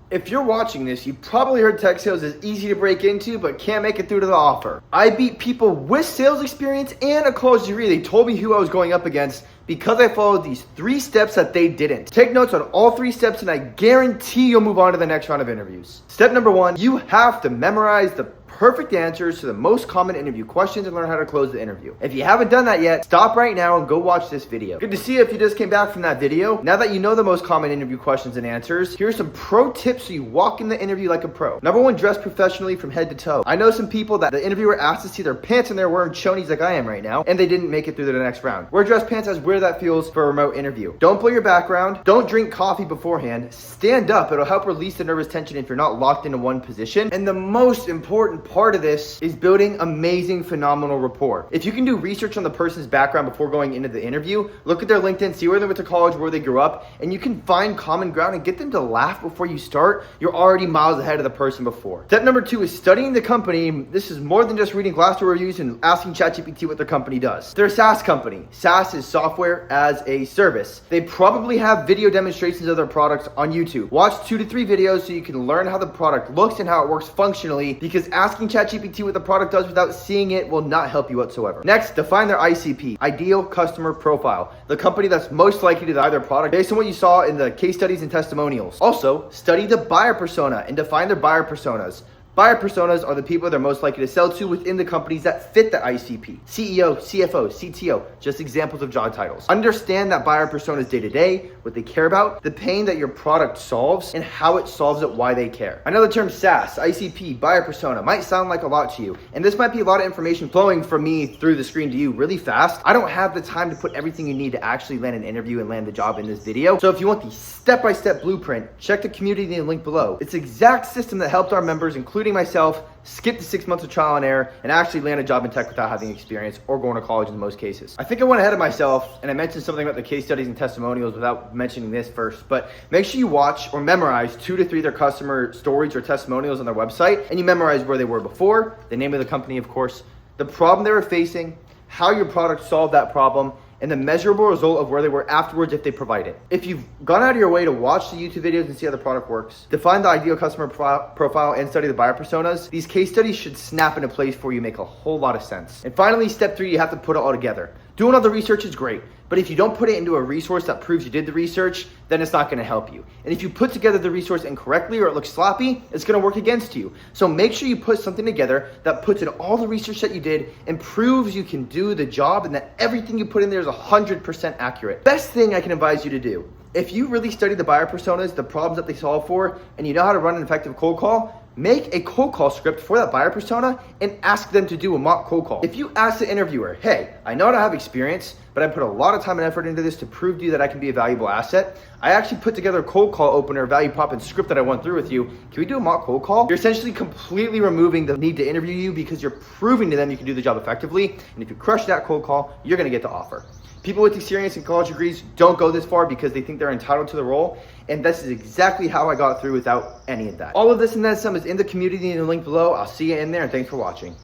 If you're watching this, you probably heard tech sales is easy to break into, but can't make it through to the offer. I beat people with sales experience and a college degree. They told me who I was going up against because I followed these 3 steps that they didn't. Take notes on all 3 steps and I guarantee you'll move on to the next round of interviews. Step number 1, you have to memorize the perfect answers to the most common interview questions and learn how to close the interview. If you haven't done that yet, stop right now and go watch this video. Good to see you if you just came back from that video. Now that you know the most common interview questions and answers, here's some pro tips so you walk in the interview like a pro. Number 1, dress professionally from head to toe. I know some people that the interviewer asked to see their pants and they're wearing chonies like I am right now, and they didn't make it through to the next round. Wear dress pants as weird that feels for a remote interview. Don't blow your background. Don't drink coffee beforehand. Stand up. It'll help release the nervous tension if you're not locked into one position. And the most important part of this is building amazing, phenomenal rapport. If you can do research on the person's background before going into the interview, look at their LinkedIn, see where they went to college, where they grew up, and you can find common ground and get them to laugh before you start, you're already miles ahead of the person before. Step number 2 is studying the company. This is more than just reading Glassdoor reviews and asking ChatGPT what their company does. They're a SaaS company. SaaS is software as a service. They probably have video demonstrations of their products on YouTube. Watch 2 to 3 videos so you can learn how the product looks and how it works functionally, because asking ChatGPT what the product does without seeing it will not help you whatsoever. Next, define their ICP, ideal customer profile, the company that's most likely to buy their product based on what you saw in the case studies and testimonials. Also, study the buyer persona and define their buyer personas. Buyer personas are the people they're most likely to sell to within the companies that fit the ICP. CEO, CFO, CTO, just examples of job titles. Understand that buyer personas day to day, what they care about, the pain that your product solves, and how it solves it, why they care. I know the term SaaS, ICP, buyer persona might sound like a lot to you, and this might be a lot of information flowing from me through the screen to you really fast. I don't have the time to put everything you need to actually land an interview and land the job in this video. So if you want the step-by-step blueprint, check the community link below. It's the exact system that helped our members, including myself, skip the 6 months of trial and error and actually land a job in tech without having experience or going to college in most cases. I think I went ahead of myself and I mentioned something about the case studies and testimonials without mentioning this first, but make sure you watch or memorize 2 to 3 of their customer stories or testimonials on their website, and you memorize where they were before, the name of the company, of course, the problem they were facing, how your product solved that problem, and the measurable result of where they were afterwards if they provide it. If you've gone out of your way to watch the YouTube videos and see how the product works, define the ideal customer profile and study the buyer personas, these case studies should snap into place for you, make a whole lot of sense. And finally, step 3, you have to put it all together. Doing all the research is great, but if you don't put it into a resource that proves you did the research, then it's not gonna help you. And if you put together the resource incorrectly or it looks sloppy, it's gonna work against you. So make sure you put something together that puts in all the research that you did and proves you can do the job and that everything you put in there is 100% accurate. Best thing I can advise you to do, if you really study the buyer personas, the problems that they solve for, and you know how to run an effective cold call, make a cold call script for that buyer persona and ask them to do a mock cold call. If you ask the interviewer, hey, I know I don't have experience, but I put a lot of time and effort into this to prove to you that I can be a valuable asset. I actually put together a cold call opener, value prop, and script that I went through with you. Can we do a mock cold call? You're essentially completely removing the need to interview you because you're proving to them you can do the job effectively. And if you crush that cold call, you're gonna get the offer. People with experience and college degrees don't go this far because they think they're entitled to the role. And this is exactly how I got through without any of that. All of this and then some is in the community in the link below. I'll see you in there, and thanks for watching.